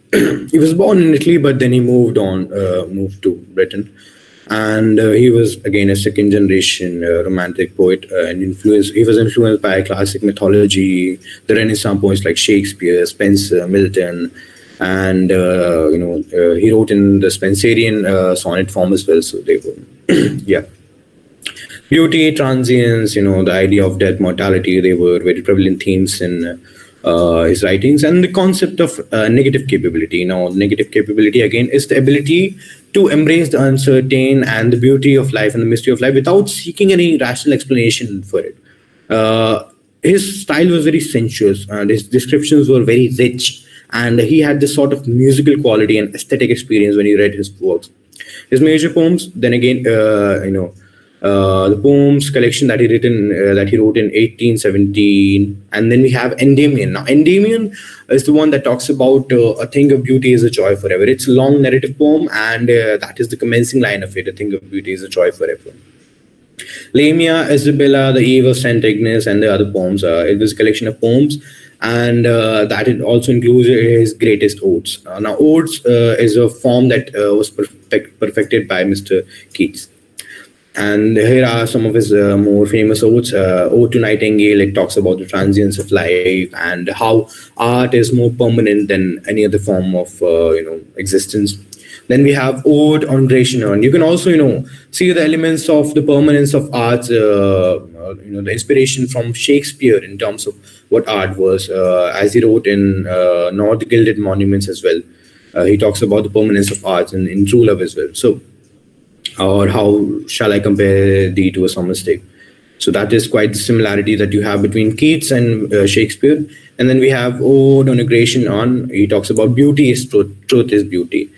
he was born in Italy, but then he moved to Britain. And he was, again, a second generation romantic poet, and he was influenced by classic mythology, the Renaissance poets like Shakespeare, Spenser, Milton. And, he wrote in the Spenserian sonnet form as well. So they were, yeah. Beauty, transience, the idea of death, mortality, they were very prevalent themes in his writings. And the concept of negative capability. Now, negative capability, again, is the ability to embrace the uncertain and the beauty of life and the mystery of life without seeking any rational explanation for it. His style was very sensuous, and his descriptions were very rich, and he had this sort of musical quality and aesthetic experience when he read his works. His major poems, then again, the poems collection that he wrote in 1817, and then we have Endymion. Now, Endymion is the one that talks about a thing of beauty is a joy forever. It's a long narrative poem, and that is the commencing line of it. A thing of beauty is a joy forever. Lamia, Isabella, the Eve of Saint Agnes, and the other poems. It was a collection of poems, and that it also includes his greatest odes. Now, odes is a form that was perfected by Mr. Keats. And here are some of his more famous odes. Ode to Nightingale, it talks about the transience of life and how art is more permanent than any other form of existence. Then we have Ode on Grecian Urn. You can also see the elements of the permanence of art, the inspiration from Shakespeare in terms of what art was, as he wrote in Not the Gilded Monuments as well. He talks about the permanence of art in True Love as well. So, or how shall I compare thee to a summer's day? So that is quite the similarity that you have between Keats and Shakespeare. And then we have Ode on a Grecian Urn. He talks about beauty is truth, truth is beauty.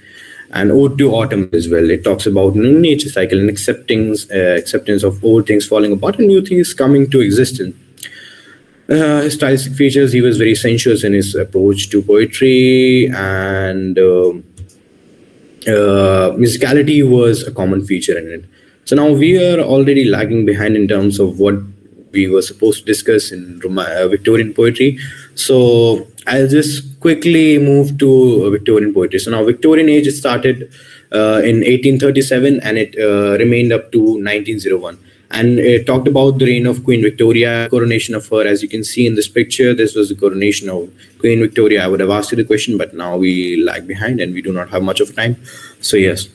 And Ode to Autumn as well. It talks about nature cycle and acceptance of old things falling apart and new things coming to existence. His stylistic features, he was very sensuous in his approach to poetry, and musicality was a common feature in it. So now we are already lagging behind in terms of what we were supposed to discuss in Victorian poetry. So I'll just quickly move to Victorian poetry. So now Victorian age, it started in 1837 and it remained up to 1901. And it talked about the reign of Queen Victoria, coronation of her. As you can see in this picture, this was the coronation of Queen Victoria. I would have asked you the question, but now we lag behind and we do not have much of time. So yes.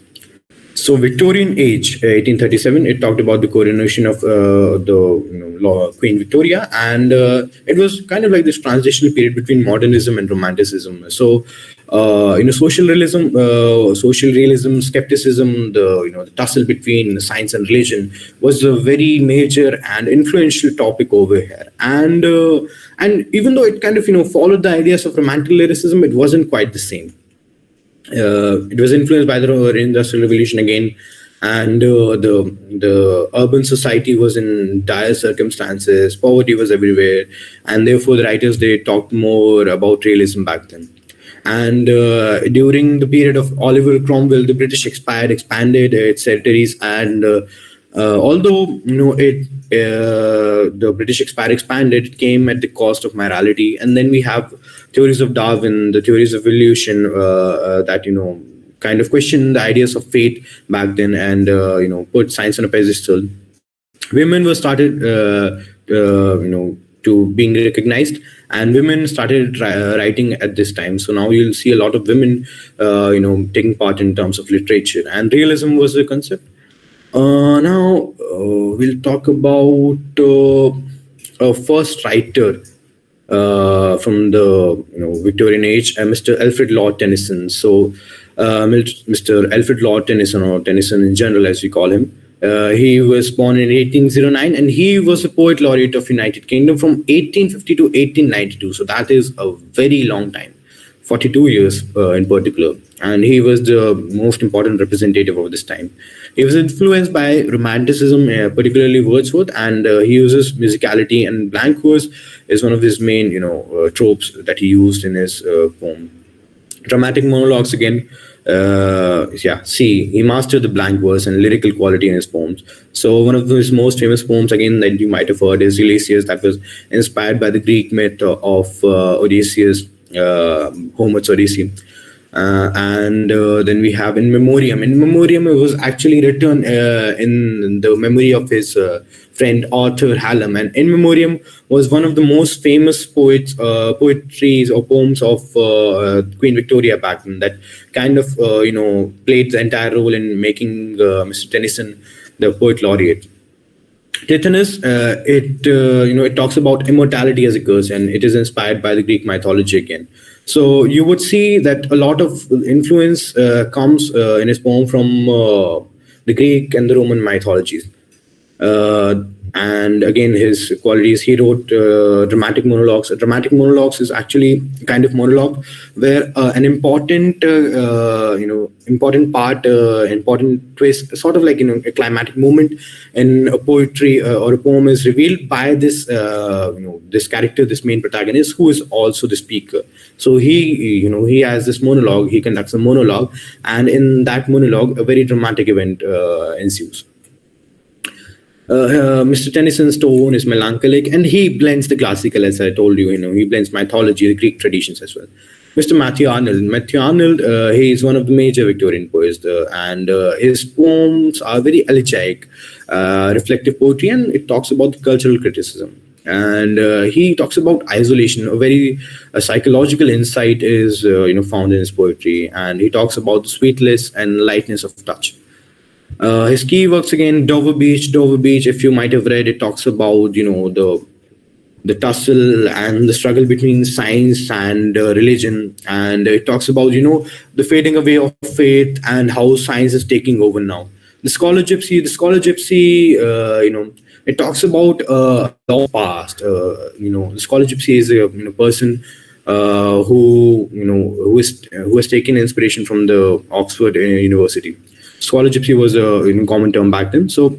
So Victorian age, 1837, it talked about the coronation of Queen Victoria, and it was kind of like this transitional period between modernism and romanticism. So, social realism, skepticism, the tussle between science and religion was a very major and influential topic over here. And even though it kind of followed the ideas of romantic lyricism, it wasn't quite the same. It was influenced by the Industrial Revolution again, and the urban society was in dire circumstances. Poverty was everywhere, and therefore the writers, they talked more about realism back then. And during the period of Oliver Cromwell, the British expanded its territories, and although the British Empire expanded, it came at the cost of morality. And then we have theories of Darwin, the theories of evolution that kind of question the ideas of fate back then, and put science on a pedestal. Women were started to being recognized, and women started writing at this time. So now you'll see a lot of women, taking part in terms of literature, and realism was the concept. Now we'll talk about a first writer from the Victorian age, Mr. Alfred Lord Tennyson. So, Mr. Alfred Lord Tennyson, or Tennyson in general, as we call him, he was born in 1809, and he was a poet laureate of United Kingdom from 1850 to 1892. So that is a very long time. 42 years in particular, and he was the most important representative of this time. He was influenced by Romanticism, particularly Wordsworth, and he uses musicality, and blank verse is one of his main, tropes that he used in his poem. Dramatic monologues again. He mastered the blank verse and lyrical quality in his poems. So one of his most famous poems again that you might have heard is Ulysses, that was inspired by the Greek myth of Odysseus, Homer's Odyssey. And then we have In Memoriam. In Memoriam, it was actually written in the memory of his friend Arthur Hallam. And In Memoriam was one of the most famous poetries or poems of Queen Victoria back then, that kind of played the entire role in making Mr. Tennyson the poet laureate. Tithonus, it talks about immortality as a curse, and it is inspired by the Greek mythology again. So you would see that a lot of influence comes in his poem from the Greek and the Roman mythologies. And again, his qualities, he wrote dramatic monologues. Dramatic monologues is actually a kind of monologue where an important important twist, sort of like a climatic moment in a poetry or a poem is revealed by this this character, this main protagonist, who is also the speaker. So he has this monologue, he conducts a monologue, and in that monologue a very dramatic event ensues. Mr. Tennyson's tone is melancholic, and he blends the classical, as I told you. He blends mythology, the Greek traditions as well. Mr. Matthew Arnold. Matthew Arnold, he is one of the major Victorian poets, and his poems are very elegiac, reflective poetry, and it talks about the cultural criticism. And he talks about isolation. A very psychological insight is found in his poetry, and he talks about the sweetness and lightness of touch. His key works again, Dover Beach. Dover Beach, if you might have read, it talks about the tussle and the struggle between science and religion, and it talks about the fading away of faith and how science is taking over now. The Scholar Gypsy. The Scholar Gypsy, it talks about a long past. The Scholar Gypsy is a person who has taken inspiration from the Oxford University. Scholar Gypsy was a common term back then. So,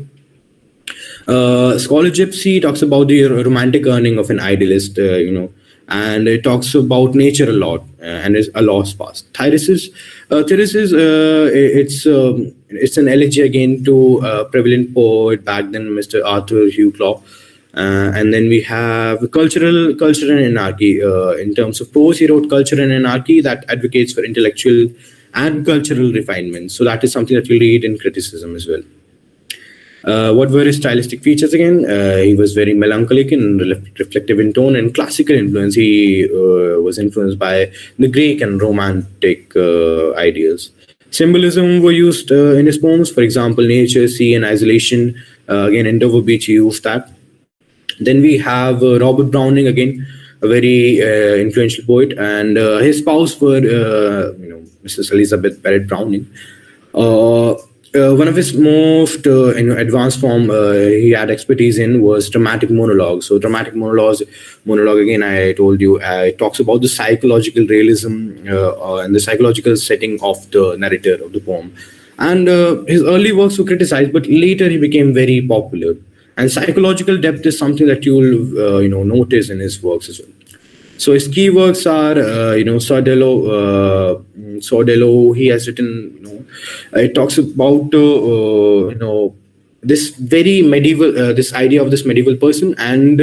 Scholar Gypsy talks about the romantic yearning of an idealist, and it talks about nature a lot and is a lost past. Theresis, it's an elegy again to a prevalent poet back then, Mr. Arthur Hugh Clarke. And then we have culture and anarchy. In terms of prose, he wrote Culture and Anarchy, that advocates for intellectual and cultural refinement. So that is something that you read in criticism as well. What were his stylistic features again? He was very melancholic and reflective in tone, and classical influence. He was influenced by the Greek and Romantic ideas. Symbolism were used in his poems. For example, nature, sea, and isolation. Again, in Dover Beach, he used that. Then we have Robert Browning again, a very influential poet, and his spouse were, Mrs. Elizabeth Barrett Browning. One of his most advanced form he had expertise in was dramatic monologue. So dramatic monologue again, I told you, it talks about the psychological realism and the psychological setting of the narrator of the poem. And his early works were criticized, but later he became very popular. And psychological depth is something that you will notice in his works as well. So his key works are, Sordello. He has written, it talks about, this very medieval, this idea of this medieval person, and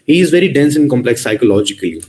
he is very dense and complex psychologically.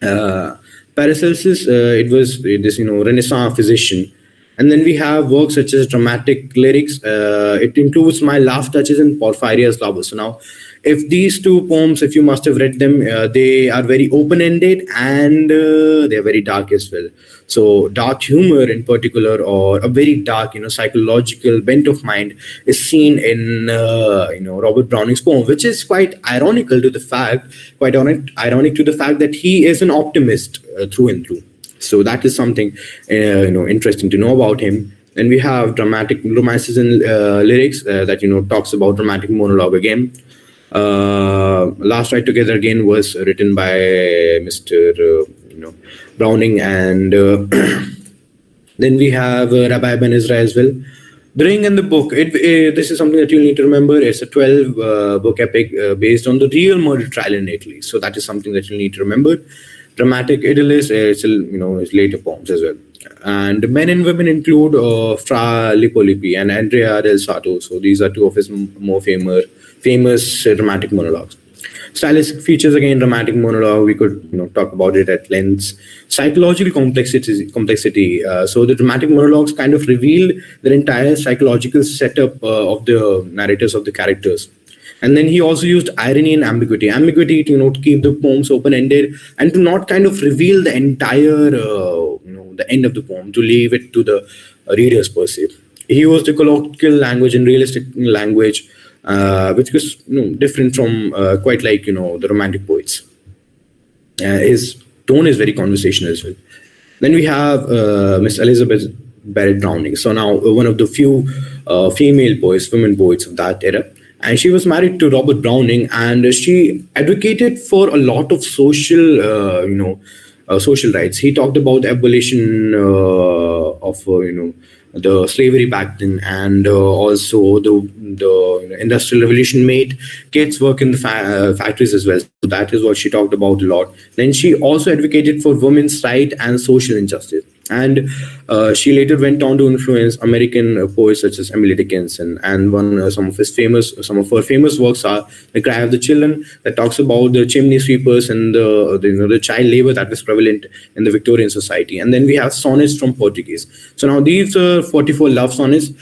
Paracelsus, it was this, Renaissance physician. And then we have works such as dramatic lyrics. It includes My Laugh Touches and Porphyria's Lover. So now If these two poems, if you must have read them, they are very open-ended and they're very dark as well. So dark humor in particular, or a very dark, psychological bent of mind, is seen in Robert Browning's poem, which is quite ironical to the fact, ironic to the fact that he is an optimist through and through. So that is something interesting to know about him. And we have dramatic romances in lyrics that talks about dramatic monologue again. Last Ride Together again was written by Mr. Browning, and then we have Rabbi Ben Ezra as well. The Ring and the Book. This is something that you need to remember. It's a 12 book epic based on the real murder trial in Italy. So that is something that you need to remember. Dramatic Idyllist. It's later poems as well. And Men and Women include Fra Lippo and Andrea del Sarto. So these are two of his more famous dramatic monologues. Stylistic features, again, dramatic monologue. We could talk about it at length. Psychological complexity. So the dramatic monologues kind of reveal the entire psychological setup of the narrators, of the characters. And then he also used irony and ambiguity. Ambiguity to keep the poems open-ended and to not kind of reveal the entire the end of the poem, to leave it to the readers per se. He used the colloquial language and realistic language, which was different from quite like the romantic poets. His tone is very conversational as well. Then we have Miss Elizabeth Barrett Browning. So now one of the few women poets of that era. And she was married to Robert Browning, and she advocated for a lot of social rights. He talked about the abolition of the slavery back then, and also the industrial revolution made kids work in the factories as well. So that is what she talked about a lot. Then she also advocated for women's rights and social injustice. And she later went on to influence American poets such as Emily Dickinson. And some of her famous works are The Cry of the Children, that talks about the chimney sweepers and the child labor that was prevalent in the Victorian society. And then we have sonnets from Portuguese. So now these 44 love sonnets.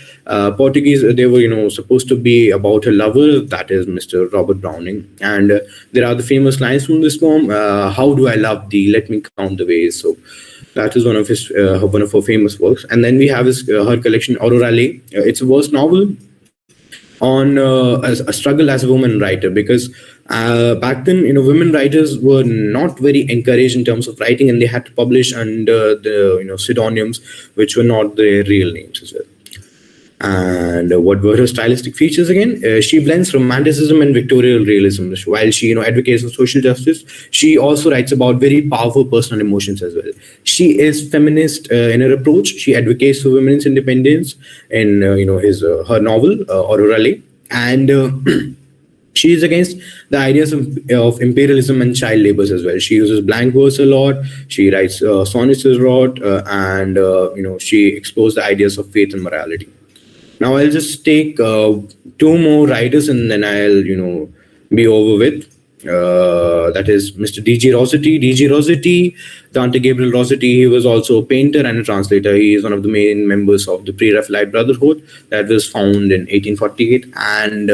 Portuguese, they were supposed to be about a lover, that is Mr. Robert Browning. And there are the famous lines from this poem: "How do I love thee? Let me count the ways." So that is one of her famous works. And then we have her collection Aurora Leigh. It's a verse novel on a struggle as a woman writer, because back then women writers were not very encouraged in terms of writing, and they had to publish under the pseudonyms, which were not their real names as well. And what were her stylistic features again? She blends romanticism and Victorian realism. While she advocates for social justice, she also writes about very powerful personal emotions as well. She is feminist in her approach. She advocates for women's independence in her novel Aurora Leigh, and she is against the ideas of imperialism and child labor as well. She uses blank verse a lot. She writes sonnets a lot, and she explores the ideas of faith and morality. Now I'll just take two more writers, and then I'll be over with. That is Mr. D.G. Rossetti. D.G. Rossetti, Dante Gabriel Rossetti, he was also a painter and a translator. He is one of the main members of the Pre-Raphaelite Brotherhood that was found in 1848. And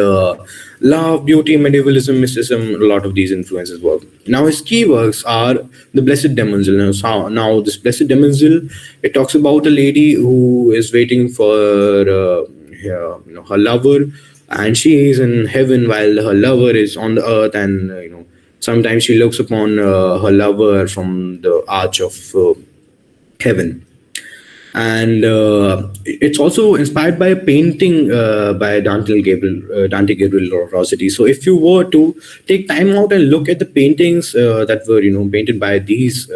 love, beauty, medievalism, mysticism, a lot of these influences work. Now his key works are The Blessed Demoiselle. Now this Blessed Demoiselle, it talks about a lady who is waiting for her lover, and she is in heaven while her lover is on the earth, and sometimes she looks upon her lover from the arch of heaven. And it's also inspired by a painting by Dante Gabriel Rossetti. So if you were to take time out and look at the paintings that were painted by these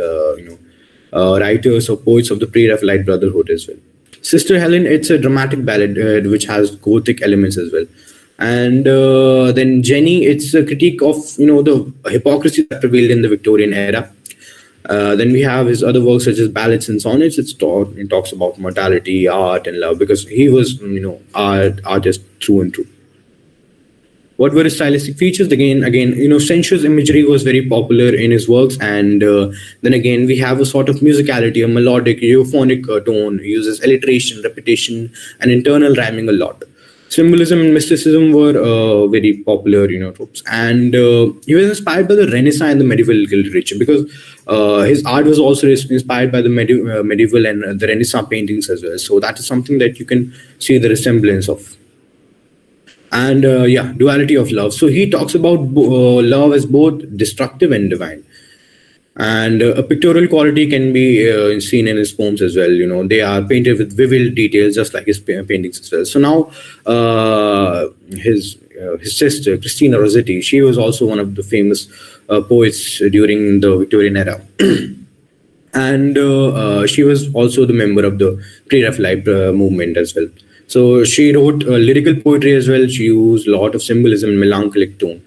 writers or poets of the Pre-Raphaelite Brotherhood as well. Sister Helen, it's a dramatic ballad which has Gothic elements as well. And then Jenny, it's a critique of the hypocrisy that prevailed in the Victorian era. Then we have his other works such as ballads and sonnets. It talks about mortality, art, and love, because he was artist through and through. What were his stylistic features? Again, sensuous imagery was very popular in his works, and then again we have a sort of musicality, a melodic, euphonic tone. He uses alliteration, repetition, and internal rhyming a lot. Symbolism and mysticism were very popular, tropes. And he was inspired by the Renaissance and the medieval literature, because his art was also inspired by the medieval and the Renaissance paintings as well. So that is something that you can see the resemblance of. And yeah, duality of love. So he talks about love as both destructive and divine. And a pictorial quality can be seen in his poems as well. They are painted with vivid details, just like his paintings as well. So now, his sister Christina Rossetti, she was also one of the famous poets during the Victorian era. And she was also the member of the pre-Raphaelite movement as well. So she wrote lyrical poetry as well. She used a lot of symbolism and melancholic tone.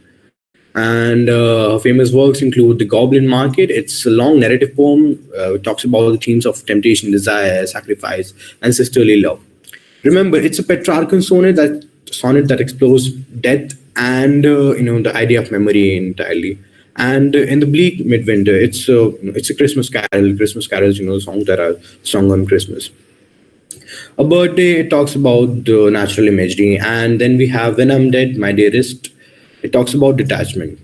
And her famous works include The Goblin Market. It's a long narrative poem. It talks about the themes of temptation, desire, sacrifice, and sisterly love. Remember, it's a Petrarchan sonnet that explores death and the idea of memory entirely. And in the bleak midwinter, it's a Christmas carol. Christmas carols, songs that are sung on Christmas. A birthday, it talks about the natural imagery. And then we have When I'm Dead, My Dearest. It talks about detachment.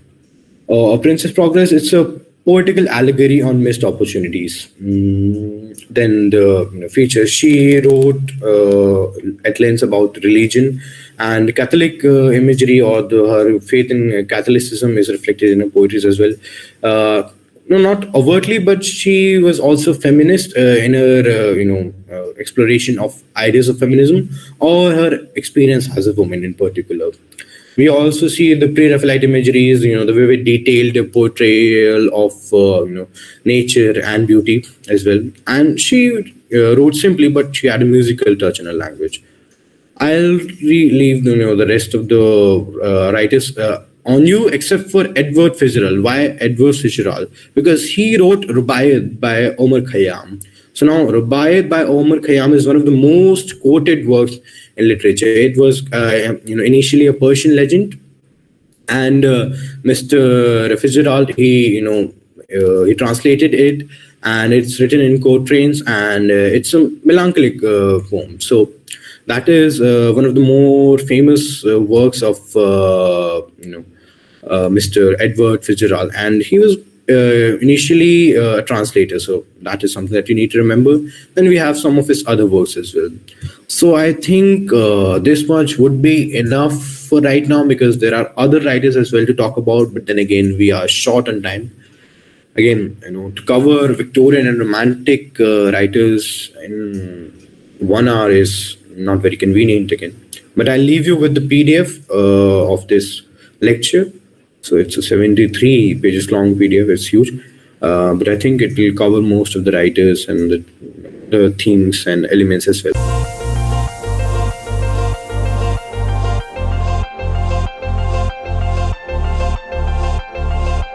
A Princess Progress, it's a poetical allegory on missed opportunities. Then the features, she wrote at length about religion and Catholic imagery, or her faith in Catholicism is reflected in her poetries as well. No, not overtly, but she was also feminist in her, exploration of ideas of feminism, or her experience as a woman in particular. We also see the pre-Raphaelite imageries, the vivid, detailed portrayal of nature and beauty as well. And she wrote simply, but she had a musical touch in her language. I'll leave the rest of the writers on you, except for Edward Fitzgerald. Why Edward Fitzgerald? Because he wrote Rubaiyat by Omar Khayyam. So now Rubaiyat by Omar Khayyam is one of the most quoted works in literature. It was initially a Persian legend, and Mr. Fitzgerald, he translated it, and it's written in quatrains, and it's a melancholic poem. So that is one of the more famous works of Mr. Edward Fitzgerald, and he was initially a translator. So that is something that you need to remember. Then we have some of his other works as well. So I think this much would be enough for right now, because there are other writers as well to talk about. But then again, we are short on time. Again, to cover Victorian and Romantic writers in 1 hour is not very convenient again. But I'll leave you with the PDF of this lecture. So it's a 73 pages long PDF. It's huge. But I think it will cover most of the writers and the themes and elements as well.